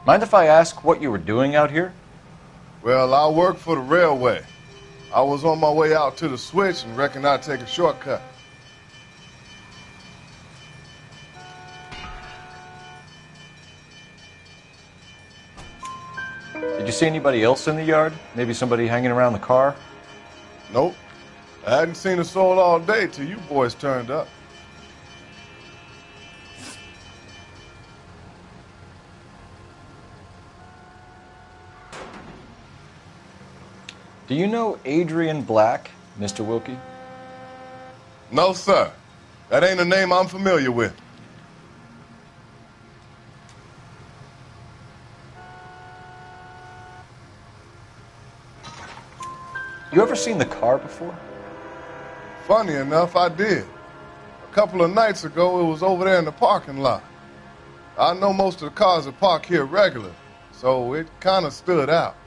Mind if I ask what you were doing out here? Well, I work for the railway. I was on my way out to the switch and reckoned I'd take a shortcut. Did you see anybody else in the yard? Maybe somebody hanging around the car? Nope. I hadn't seen a soul all day till you boys turned up. Do you know Adrian Black, Mr. Wilkie? No, sir. That ain't a name I'm familiar with. You ever seen the car before? Funny enough, I did. A couple of nights ago, it was over there in the parking lot. I know most of the cars are parked here regular, so it kind of stood out.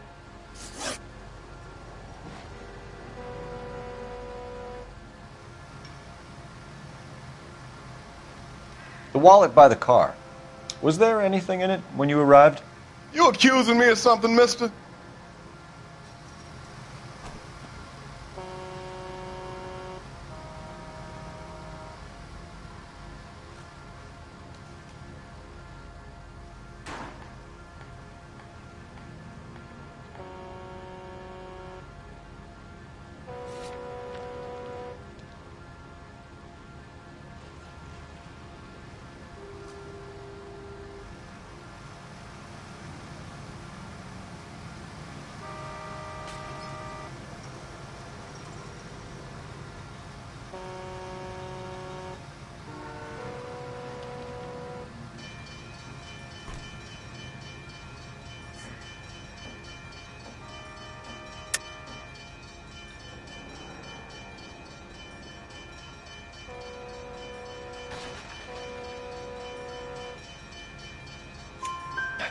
The wallet by the car. Was there anything in it when you arrived? You accusing me of something, mister?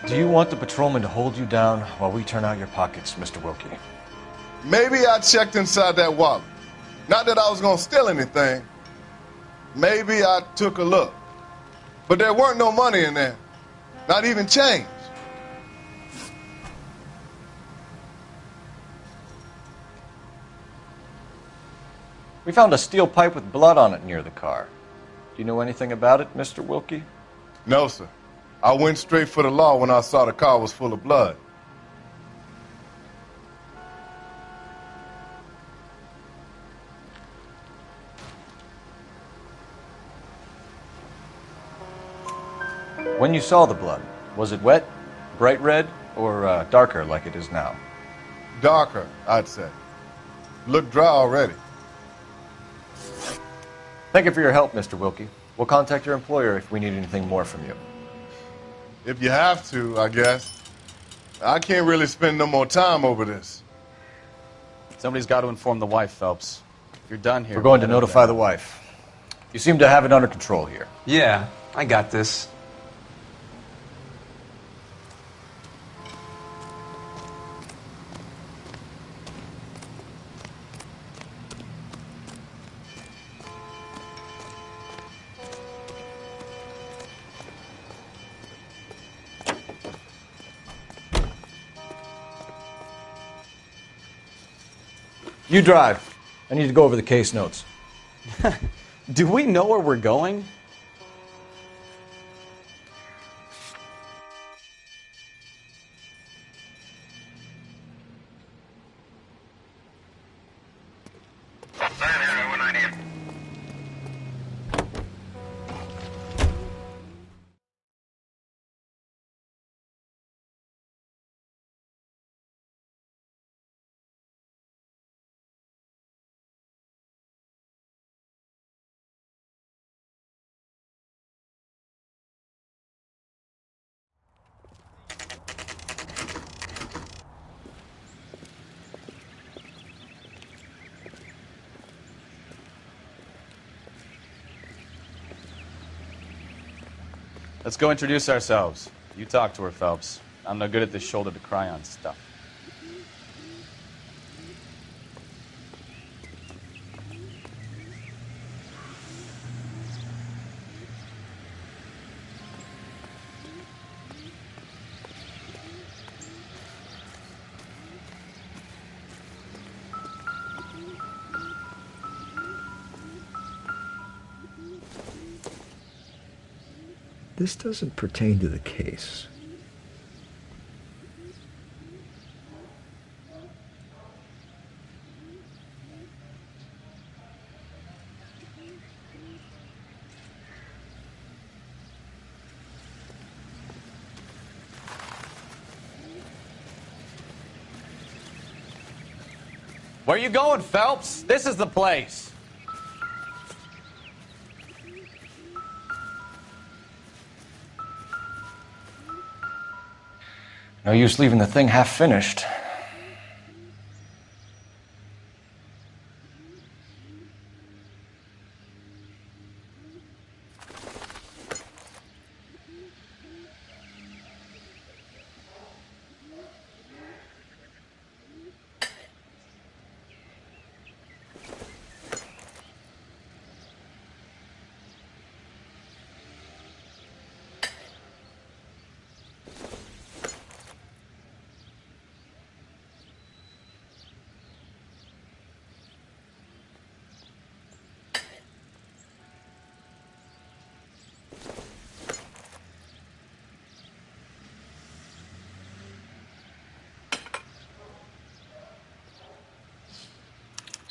Do you want the patrolman to hold you down while we turn out your pockets, Mr. Wilkie? Maybe I checked inside that wallet. Not that I was going to steal anything. Maybe I took a look. But there weren't no money in there. Not even change. We found a steel pipe with blood on it near the car. Do you know anything about it, Mr. Wilkie? No, sir. I went straight for the law when I saw the car was full of blood. When you saw the blood, was it wet, bright red, or darker like it is now? Darker, I'd say. Looked dry already. Thank you for your help, Mr. Wilkie. We'll contact your employer if we need anything more from you. If you have to, I guess. I can't really spend no more time over this. Somebody's got to inform the wife, Phelps. If you're done here... We're going to notify the wife. You seem to have it under control here. Yeah, I got this. You drive. I need to go over the case notes. Do we know where we're going? Let's go introduce ourselves. You talk to her, Phelps. I'm no good at this shoulder to cry on stuff. This doesn't pertain to the case. Where you going, Phelps? This is the place. No use leaving the thing half finished.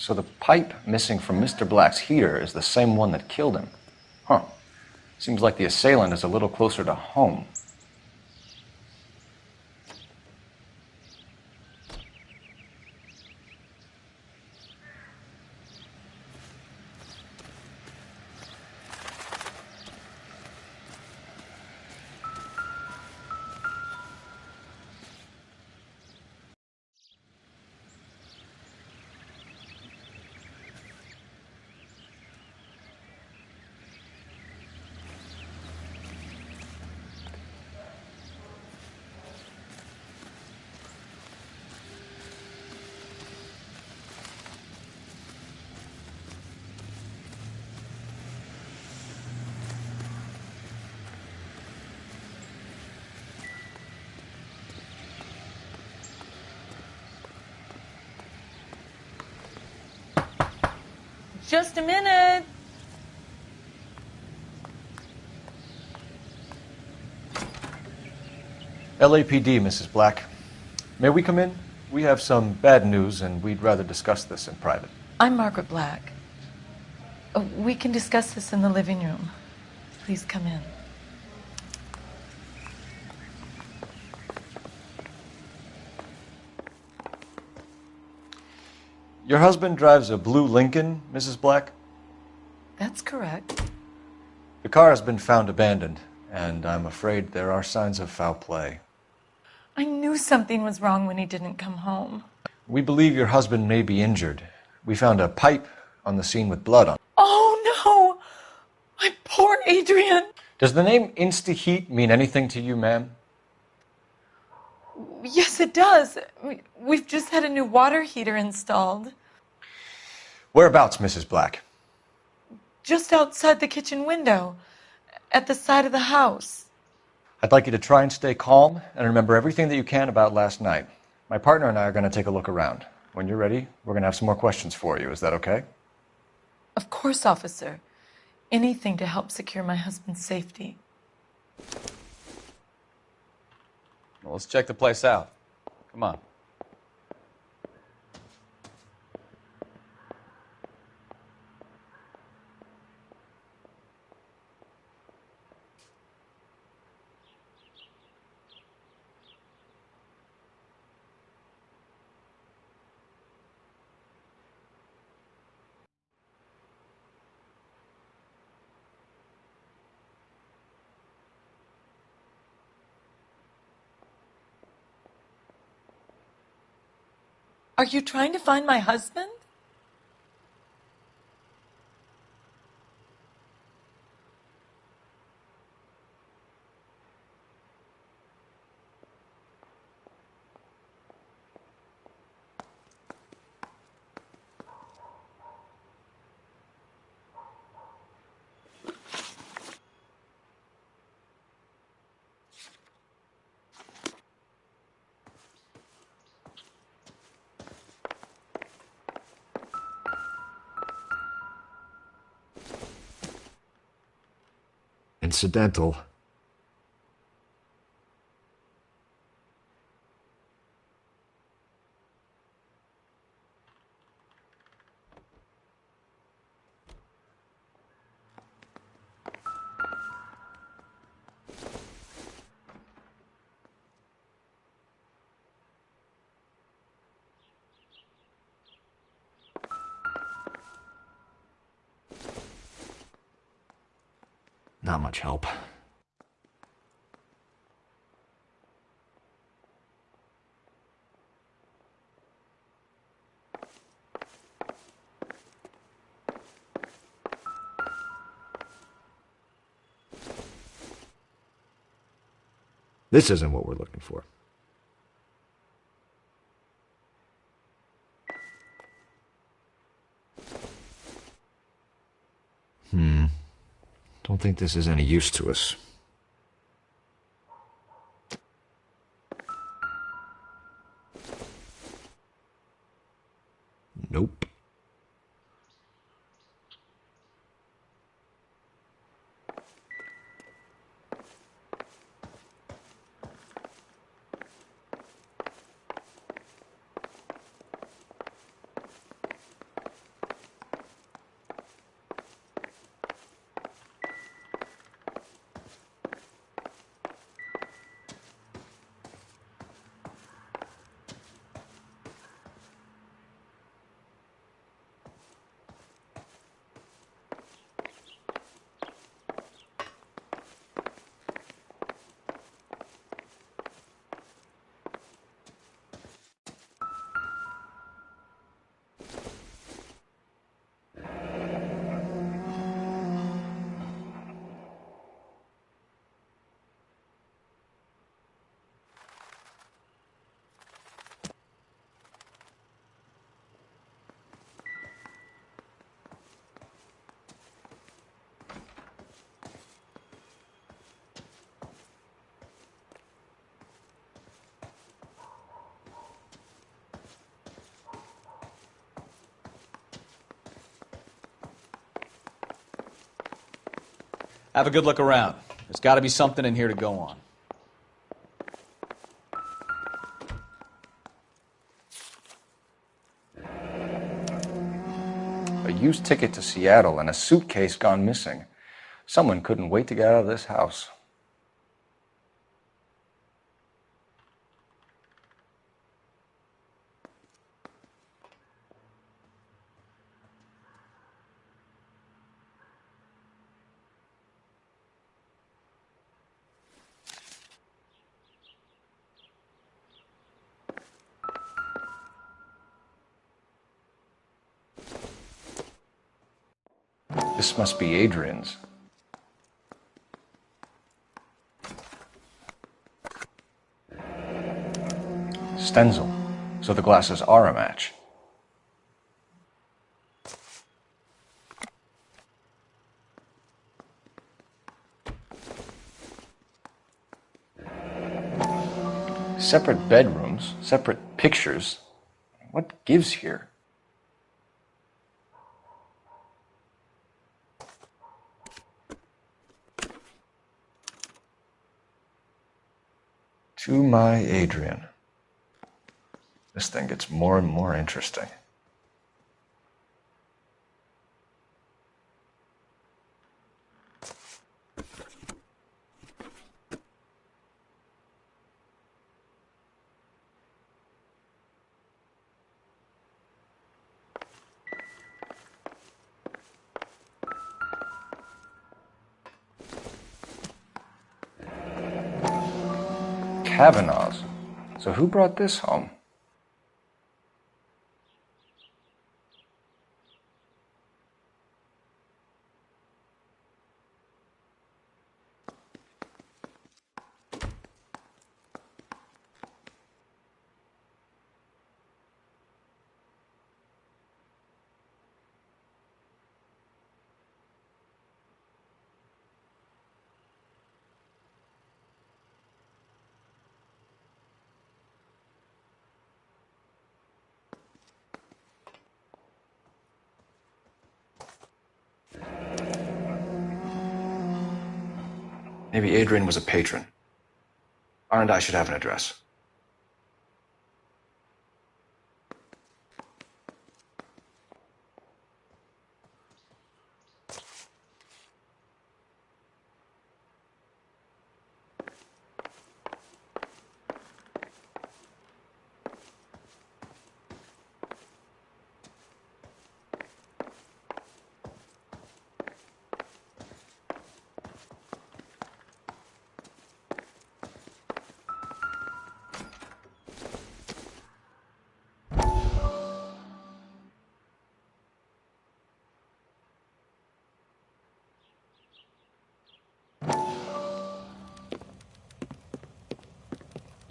So the pipe missing from Mr. Black's heater is the same one that killed him. Huh. Seems like the assailant is a little closer to home. Just a minute. LAPD, Mrs. Black. May we come in? We have some bad news, and we'd rather discuss this in private. I'm Margaret Black. We can discuss this in the living room. Please come in. Your husband drives a blue Lincoln, Mrs. Black? That's correct. The car has been found abandoned, and I'm afraid there are signs of foul play. I knew something was wrong when he didn't come home. We believe your husband may be injured. We found a pipe on the scene with blood on it. Oh, no! My poor Adrian! Does the name Insta-Heat mean anything to you, ma'am? Yes, it does. We've just had a new water heater installed. Whereabouts, Mrs. Black? Just outside the kitchen window, at the side of the house. I'd like you to try and stay calm and remember everything that you can about last night. My partner and I are going to take a look around. When you're ready, we're going to have some more questions for you. Is that okay? Of course, officer. Anything to help secure my husband's safety. Well, let's check the place out. Come on. Are you trying to find my husband? Incidental. Not much help. This isn't what we're looking for. Don't think this is any use to us. Nope. Have a good look around. There's got to be something in here to go on. A used ticket to Seattle and a suitcase gone missing. Someone couldn't wait to get out of this house. This must be Adrian's. Stenzel. So the glasses are a match. Separate bedrooms, separate pictures. What gives here? To my Adrian. This thing gets more and more interesting. Kavanaugh's. So who brought this home? Maybe Adrian was a patron. R and I should have an address.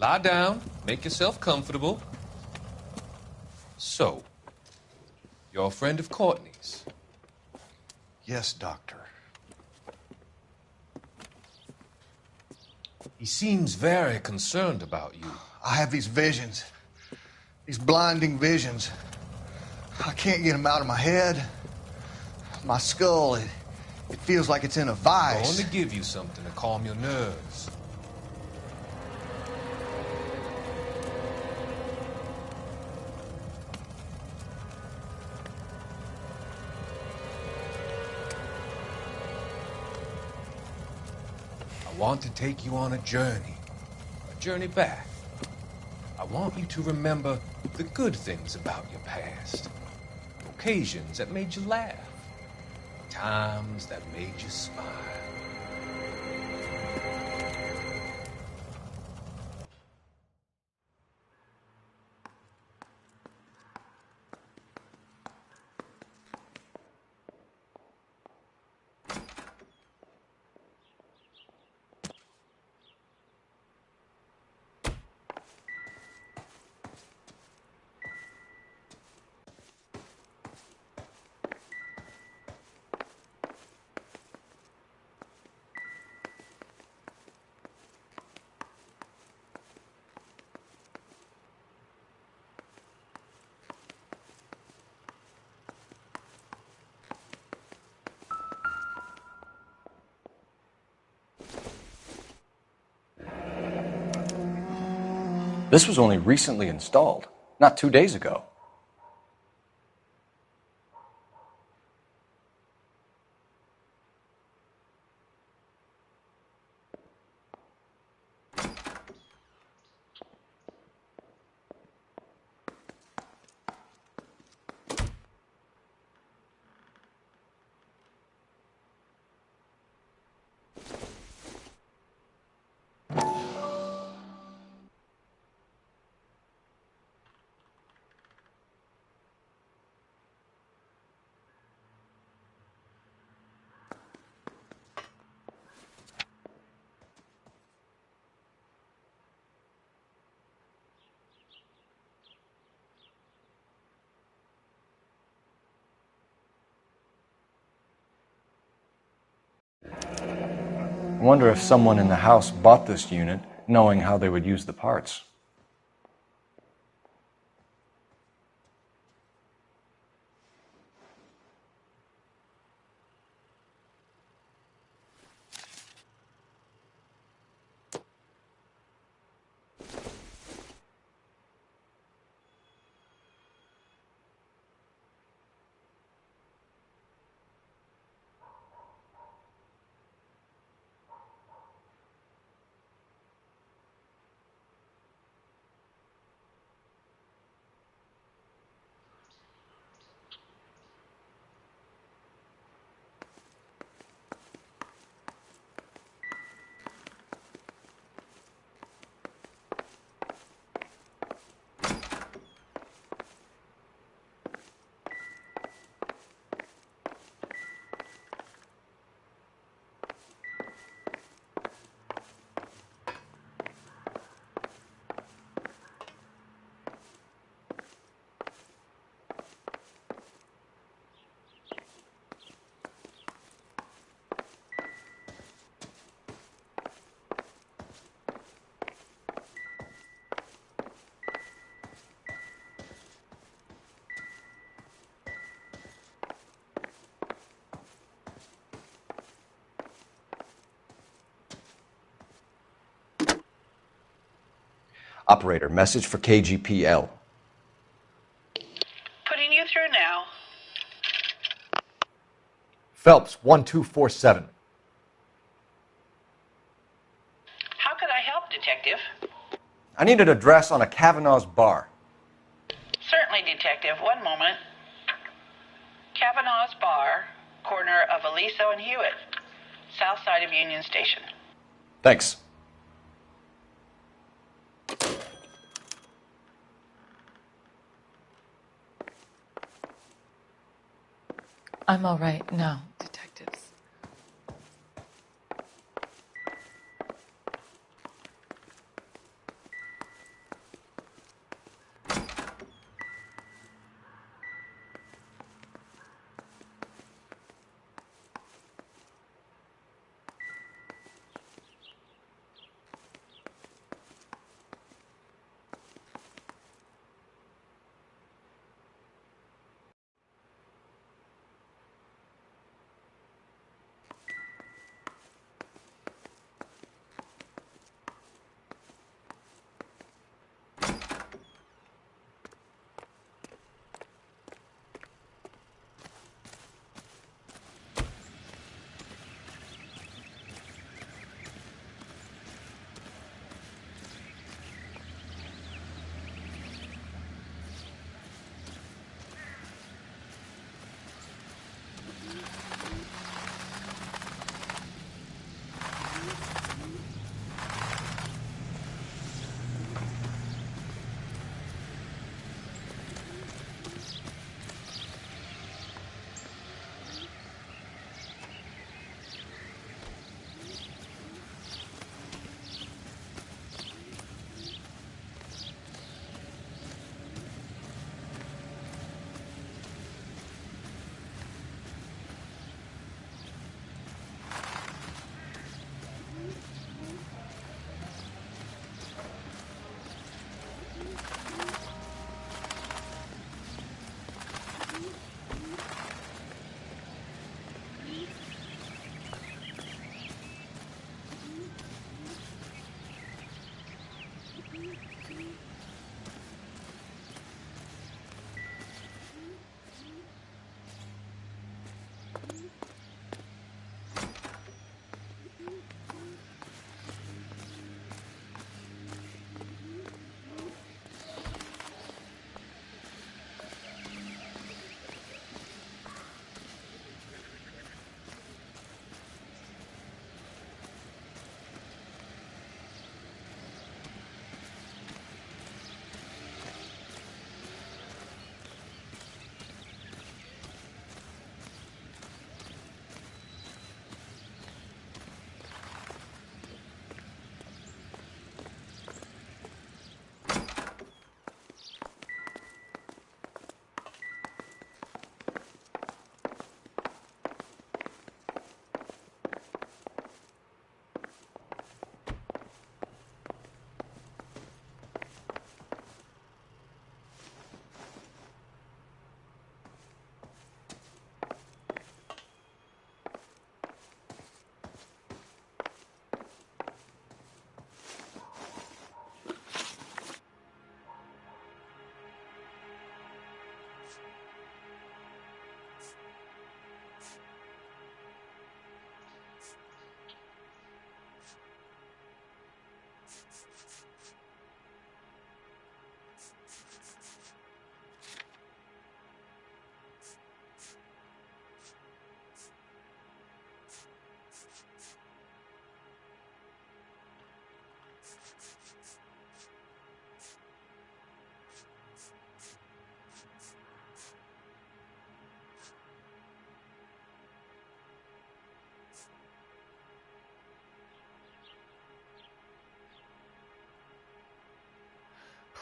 Lie down. Make yourself comfortable. So, you're a friend of Courtney's? Yes, Doctor. He seems very concerned about you. I have these visions. These blinding visions. I can't get them out of my head. My skull, it feels like it's in a I'm vice. going to give you something to calm your nerves. I want to take you on a journey back. I want you to remember the good things about your past, occasions that made you laugh, times that made you smile. This was only recently installed, not 2 days ago. I wonder if someone in the house bought this unit knowing how they would use the parts. Operator, message for KGPL. Putting you through now. Phelps, 1247. How could I help, Detective? I need an address on a Kavanaugh's bar. Certainly, Detective. One moment. Kavanaugh's Bar, corner of Aliso and Hewitt, south side of Union Station. Thanks. I'm all right now, detectives.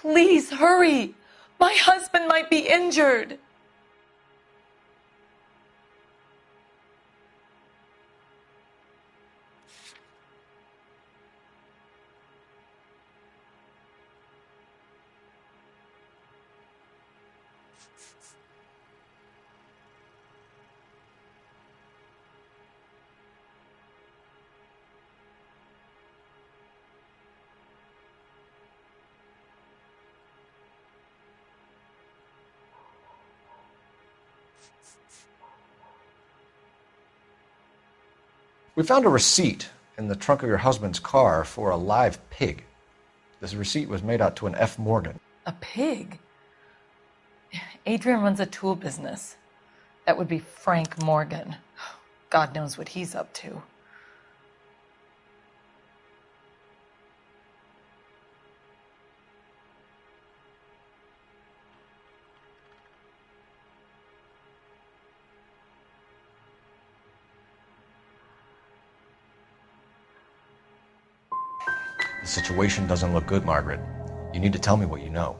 Please hurry. My husband might be injured. We found a receipt in the trunk of your husband's car for a live pig. This receipt was made out to an F. Morgan. A pig? Adrian runs a tool business. That would be Frank Morgan. God knows what he's up to. The situation doesn't look good, Margaret. You need to tell me what you know.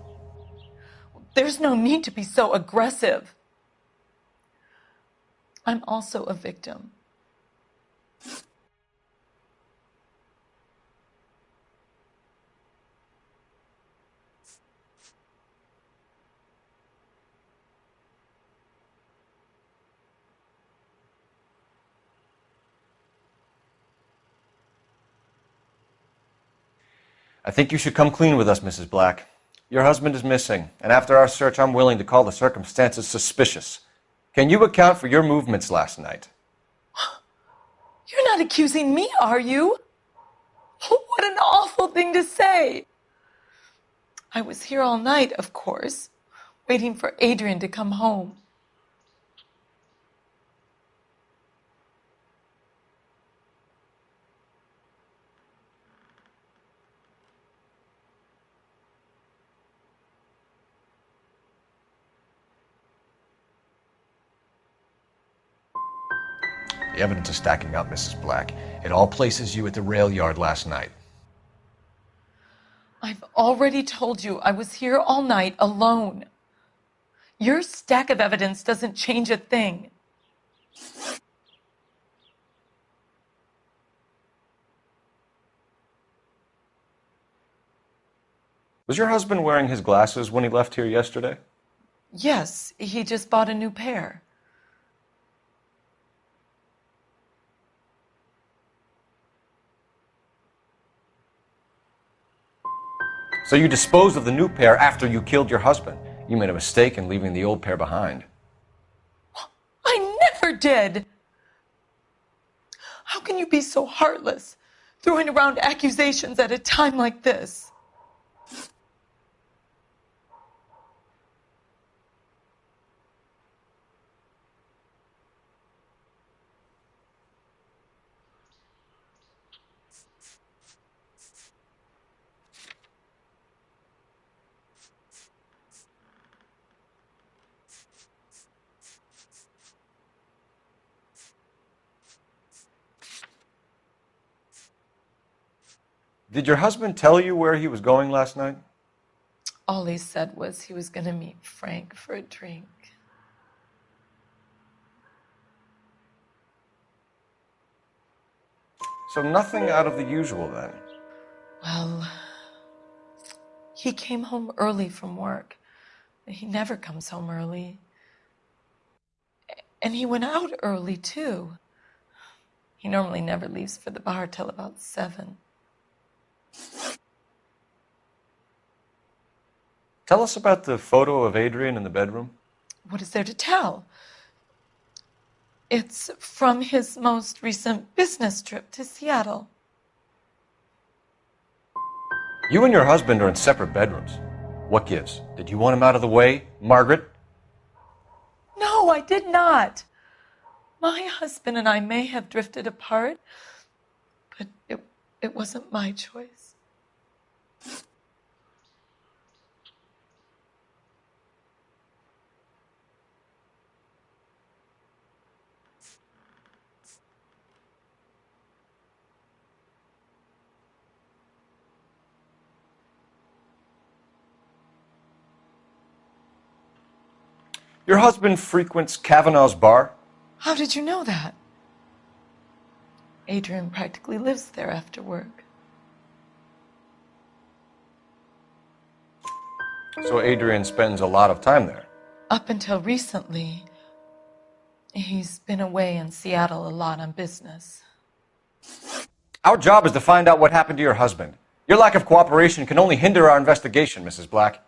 There's no need to be so aggressive. I'm also a victim. I think you should come clean with us, Mrs. Black. Your husband is missing, and after our search, I'm willing to call the circumstances suspicious. Can you account for your movements last night? You're not accusing me, are you? What an awful thing to say. I was here all night, of course, waiting for Adrian to come home. The evidence is stacking up, Mrs. Black. It all places you at the rail yard last night. I've already told you I was here all night alone. Your stack of evidence doesn't change a thing. Was your husband wearing his glasses when he left here yesterday? Yes, he just bought a new pair. So you disposed of the new pair after you killed your husband. You made a mistake in leaving the old pair behind. I never did. How can you be so heartless, throwing around accusations at a time like this? Did your husband tell you where he was going last night? All he said was he was going to meet Frank for a drink. So nothing out of the usual then. Well, he came home early from work. He never comes home early. And he went out early, too. He normally never leaves for the bar till about 7. Tell us about the photo of Adrian in the bedroom. What is there to tell? It's from his most recent business trip to Seattle. You and your husband are in separate bedrooms. What gives? Did you want him out of the way, Margaret? No, I did not. My husband and I may have drifted apart, but it wasn't my choice. Your husband frequents Kavanaugh's bar? How did you know that? Adrian practically lives there after work. So Adrian spends a lot of time there? Up until recently, he's been away in Seattle a lot on business. Our job is to find out what happened to your husband. Your lack of cooperation can only hinder our investigation, Mrs. Black.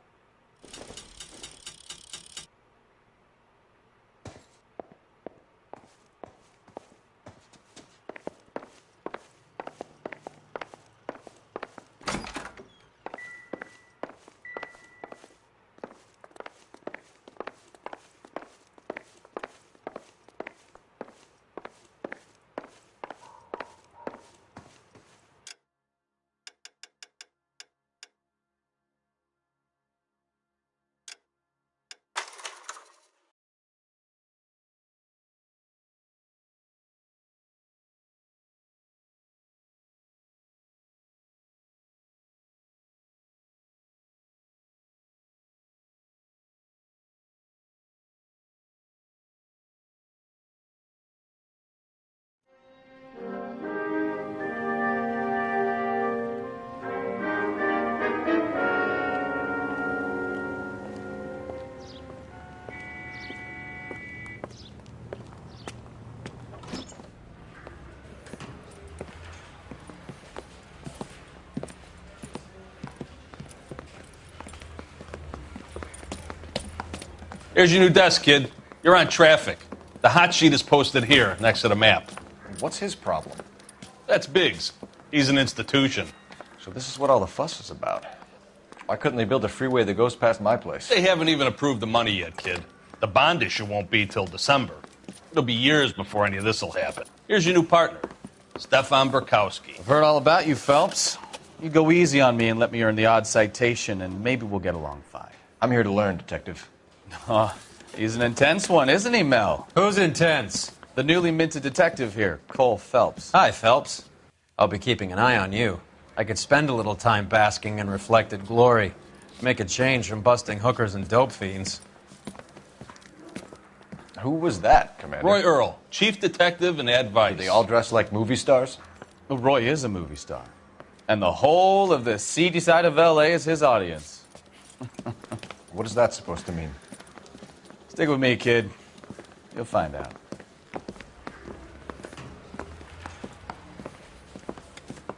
Here's your new desk, kid. You're on traffic. The hot sheet is posted here, next to the map. What's his problem? That's Biggs. He's an institution. So this is what all the fuss is about. Why couldn't they build a freeway that goes past my place? They haven't even approved the money yet, kid. The bond issue won't be till December. It'll be years before any of this will happen. Here's your new partner, Stefan Burkowski. I've heard all about you, Phelps. You go easy on me and let me earn the odd citation, and maybe we'll get along fine. I'm here to learn, Detective. Oh, he's an intense one, isn't he, Mel? Who's intense? The newly minted detective here, Cole Phelps. Hi, Phelps. I'll be keeping an eye on you. I could spend a little time basking in reflected glory. Make a change from busting hookers and dope fiends. Who was that, Commander? Roy Earl, chief detective and advice. Do they all dress like movie stars? Well, Roy is a movie star. And the whole of the seedy side of L.A. is his audience. What is that supposed to mean? Stick with me, kid. You'll find out.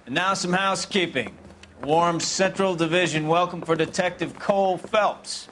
And now some housekeeping. Warm Central Division welcome for Detective Cole Phelps.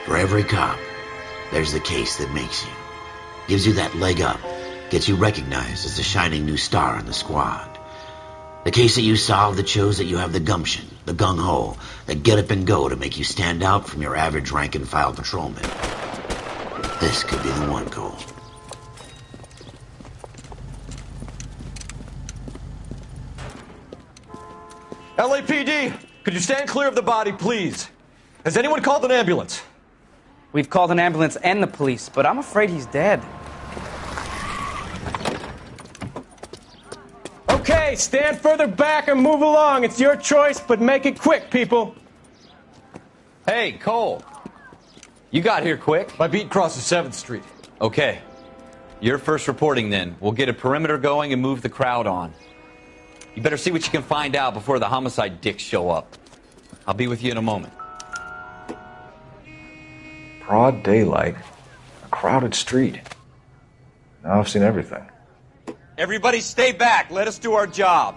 For every cop, there's the case that makes you. Gives you that leg up. Gets you recognized as the shining new star in the squad. The case that you solve that shows that you have the gumption, the gung-ho, the get up and go to make you stand out from your average rank-and-file patrolman. This could be the one, Cole. LAPD, could you stand clear of the body, please? Has anyone called an ambulance? We've called an ambulance and the police, but I'm afraid he's dead. Okay, stand further back and move along. It's your choice, but make it quick, people. Hey, Cole. You got here quick. My beat crosses 7th Street. Okay. You're first reporting then. We'll get a perimeter going and move the crowd on. You better see what you can find out before the homicide dicks show up. I'll be with you in a moment. Broad daylight, a crowded street. Now I've seen everything. Everybody stay back. Let us do our job.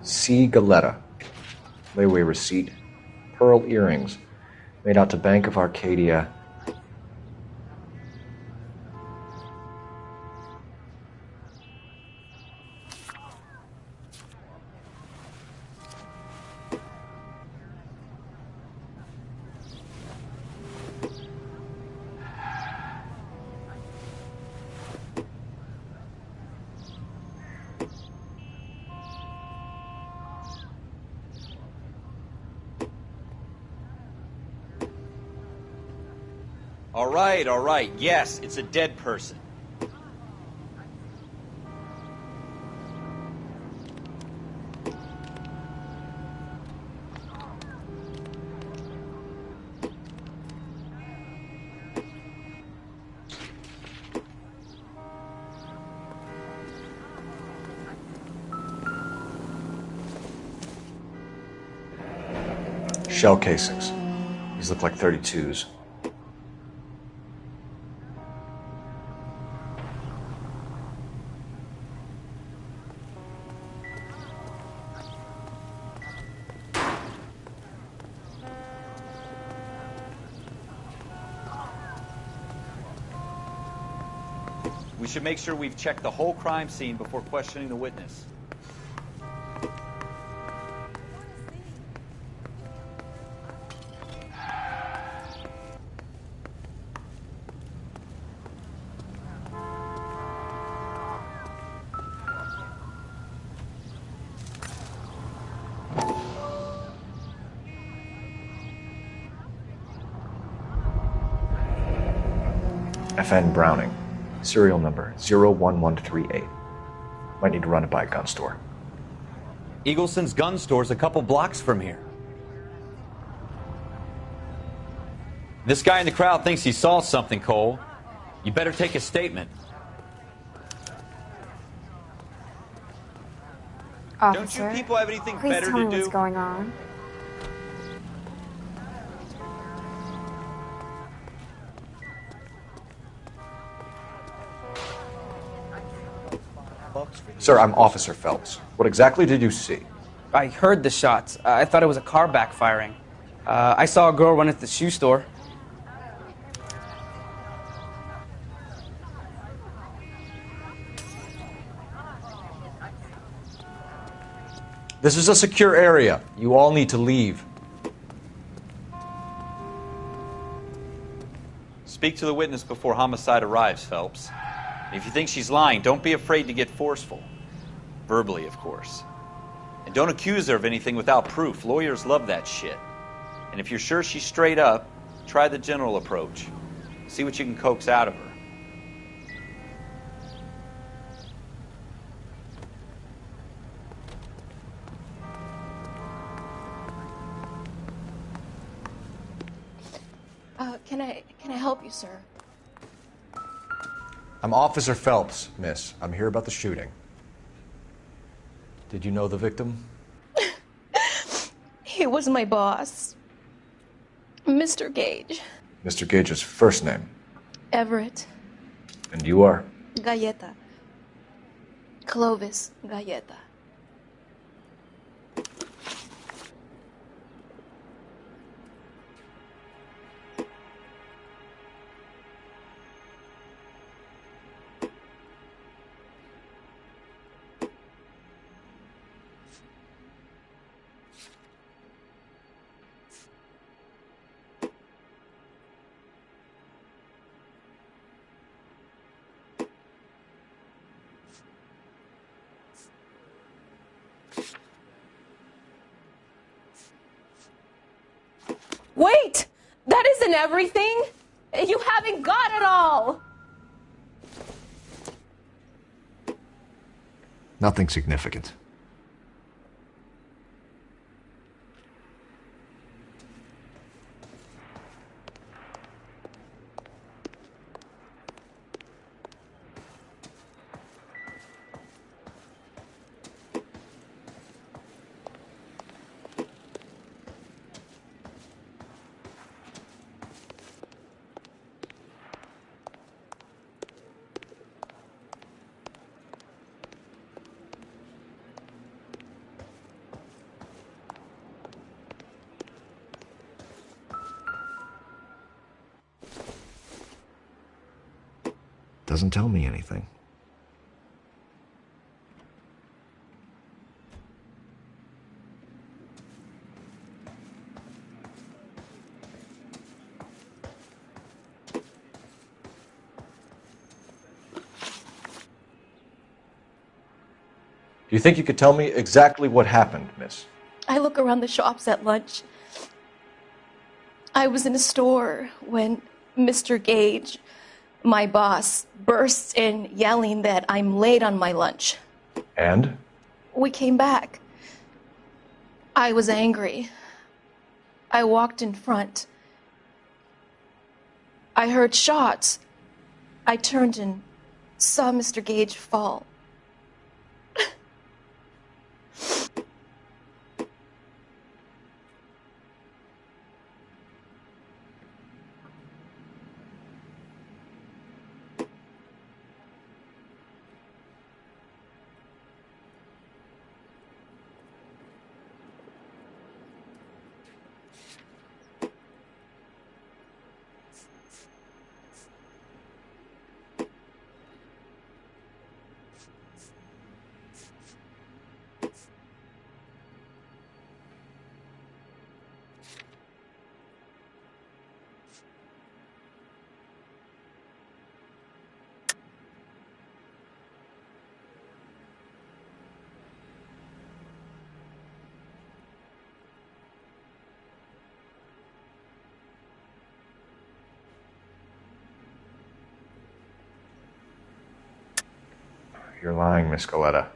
C. Galetta. Layaway receipt. Pearl earrings. Made out to Bank of Arcadia. All right. Yes, it's a dead person. Shell casings. These look like 32s. We should make sure we've checked the whole crime scene before questioning the witness. FN Browning. Serial number 01138. Might need to run it by a gun store. Eagleson's gun store's a couple blocks from here. This guy in the crowd thinks he saw something, Cole. You better take a statement. Officer, Don't you people have anything please better tell to me do? what's going on. Sir, I'm Officer Phelps. What exactly did you see? I heard the shots. I thought it was a car backfiring. I saw a girl run into the shoe store. This is a secure area. You all need to leave. Speak to the witness before homicide arrives, Phelps. If you think she's lying, don't be afraid to get forceful. Verbally, of course. And don't accuse her of anything without proof. Lawyers love that shit. And if you're sure she's straight up, try the general approach. See what you can coax out of her. Can I help you, sir? I'm Officer Phelps, miss. I'm here about the shooting. Did you know the victim? He was my boss, Mr. Gage. Mr. Gage's first name. Everett. And you are? Galleta. Clovis Galleta. Wait! That isn't everything! You haven't got it all! Nothing significant. Doesn't tell me anything. Do you think you could tell me exactly what happened, miss? I look around the shops at lunch. I was in a store when Mr. Gage, my boss, bursts in yelling that I'm late on my lunch. And? We came back. I was angry. I walked in front. I heard shots. I turned and saw Mr. Gage fall. You're lying, Miss Coletta.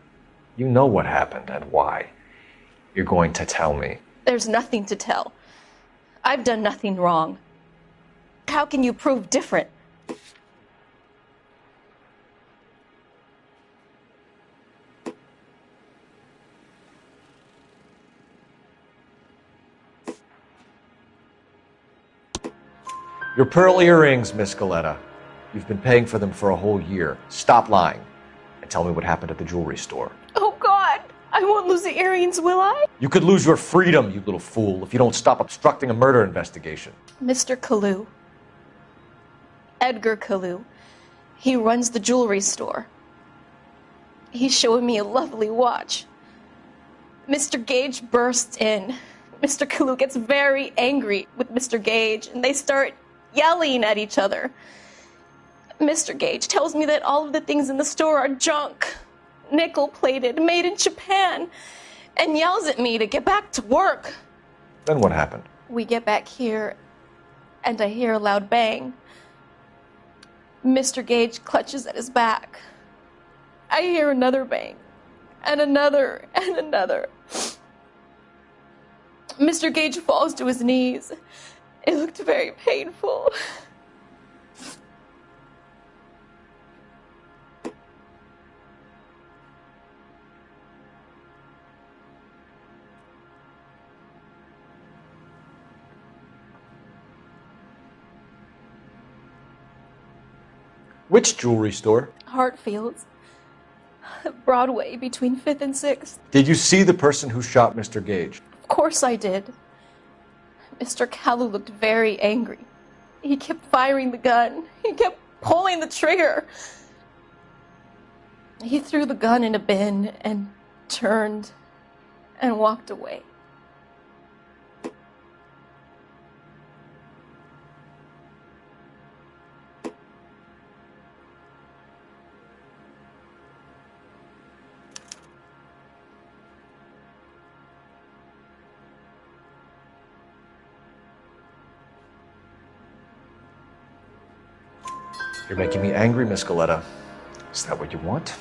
You know what happened and why. You're going to tell me. There's nothing to tell. I've done nothing wrong. How can you prove different? Your pearl earrings, Miss Coletta. You've been paying for them for a whole year. Stop lying and tell me what happened at the jewelry store. Oh, God! I won't lose the earrings, will I? You could lose your freedom, you little fool, if you don't stop obstructing a murder investigation. Mr. Kalu. Edgar Kalu. He runs the jewelry store. He's showing me a lovely watch. Mr. Gage bursts in. Mr. Kalu gets very angry with Mr. Gage, and they start yelling at each other. Mr. Gage tells me that all of the things in the store are junk, nickel-plated, made in Japan, and yells at me to get back to work. Then what happened? We get back here, and I hear a loud bang. Mr. Gage clutches at his back. I hear another bang, and another, and another. Mr. Gage falls to his knees. It looked very painful. Which jewelry store? Hartfield's. Broadway, between 5th and 6th. Did you see the person who shot Mr. Gage? Of course I did. Mr. Kalu looked very angry. He kept firing the gun. He kept pulling the trigger. He threw the gun in a bin and turned and walked away. You're making me angry, Miss Galetta. Is that what you want?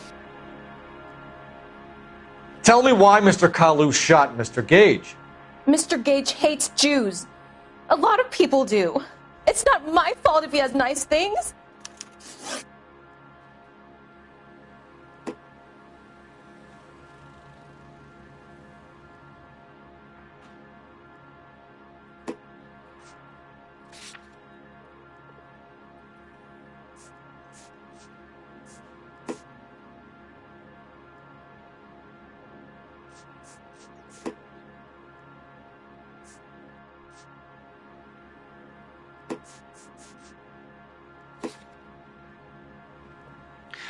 Tell me why Mr. Kalu shot Mr. Gage. Mr. Gage hates Jews. A lot of people do. It's not my fault if he has nice things.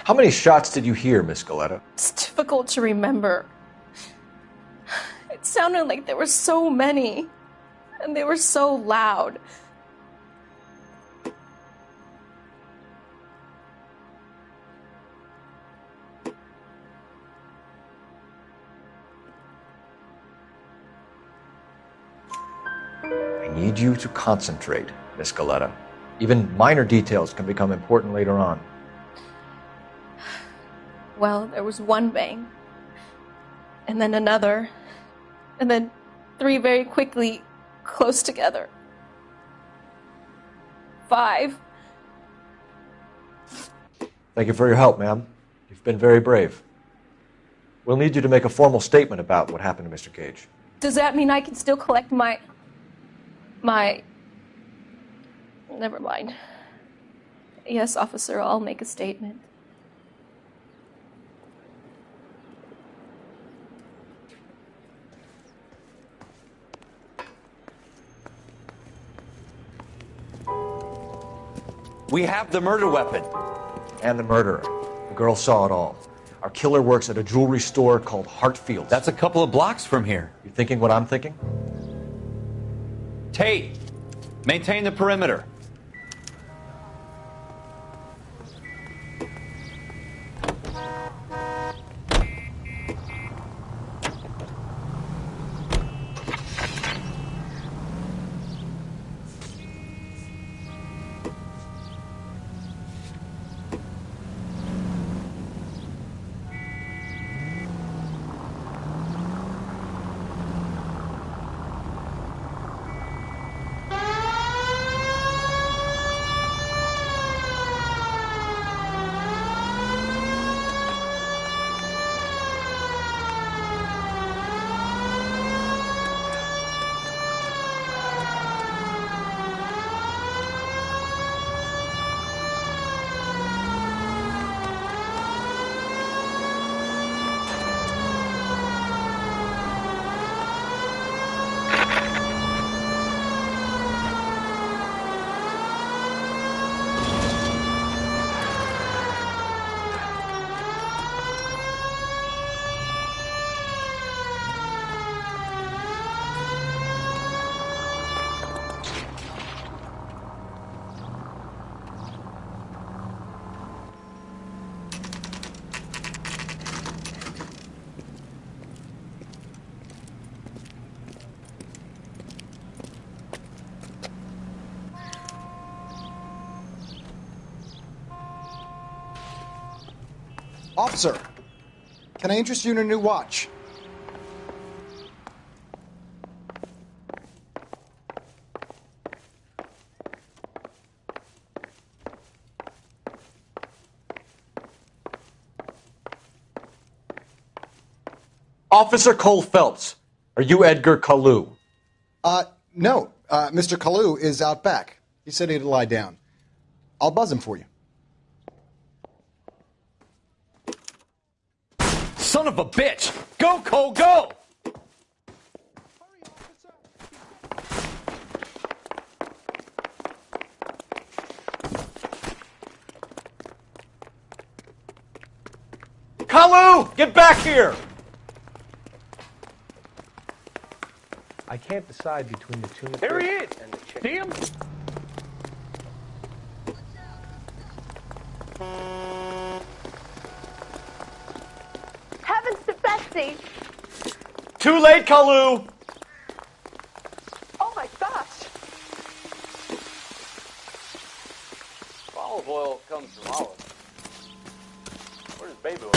How many shots did you hear, Miss Galetta? It's difficult to remember. It sounded like there were so many, and they were so loud. I need you to concentrate, Miss Galetta. Even minor details can become important later on. Well, there was one bang, and then another, and then three very quickly, close together. 5. Thank you for your help, ma'am. You've been very brave. We'll need you to make a formal statement about what happened to Mr. Gage. Does that mean I can still collect my... Never mind. Yes, officer, I'll make a statement. We have the murder weapon. And the murderer. The girl saw it all. Our killer works at a jewelry store called Hartfield's. That's a couple of blocks from here. You thinking what I'm thinking? Tate, maintain the perimeter. Officer, can I interest you in a new watch? Officer Cole Phelps, are you Edgar Kalu? No. Mr. Kalu is out back. He said he'd lie down. I'll buzz him for you. Son of a bitch! Go, Cole, go! Kalu, get back here! I can't decide between the tuna There he fish is! and the chicken. See him? Heavens to Betsy! Too late, Kalu! Oh my gosh! Olive oil comes from olives. Where does baby oil?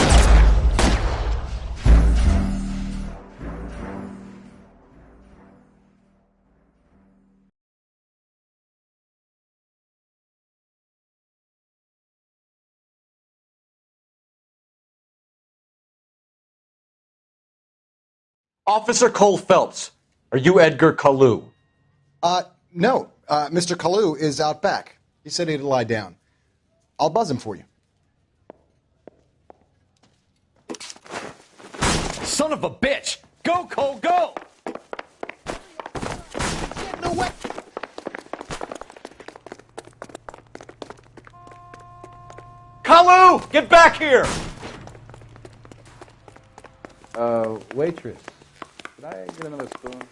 Officer Cole Phelps, are you Edgar Kalu? No. Mr. Kalu is out back. He said he'd lie down. I'll buzz him for you. Son of a bitch! Go, Cole, go! No way! Kalu, get back here! Waitress, could I get another spoon?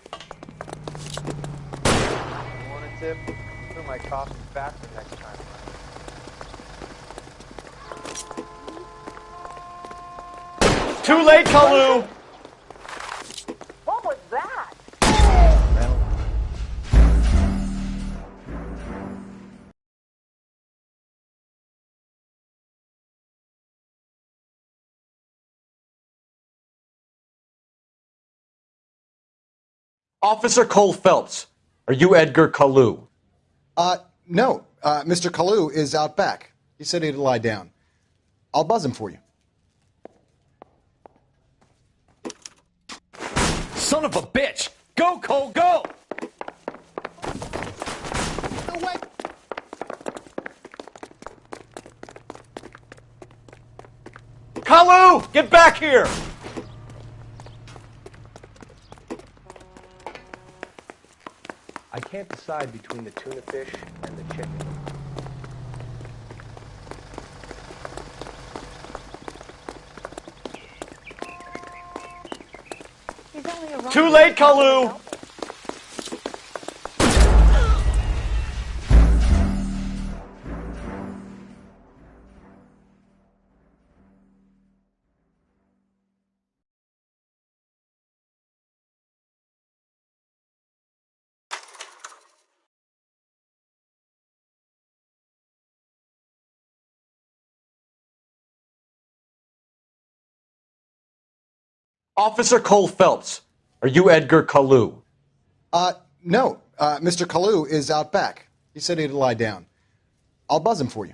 Want a tip? Fill my coffee faster next time. Too late, Kalu! What was that? Officer Cole Phelps, are you Edgar Kalu? No. Mr. Kalu is out back. He said he'd lie down. I'll buzz him for you. Son of a bitch! Go, Cole, go! No way! Kalu, get back here! I can't decide between the tuna fish and the chicken. Too late, Kalu! Officer Cole Phelps, are you Edgar Kalu? No. Mr. Kalu is out back. He said he'd lie down. I'll buzz him for you.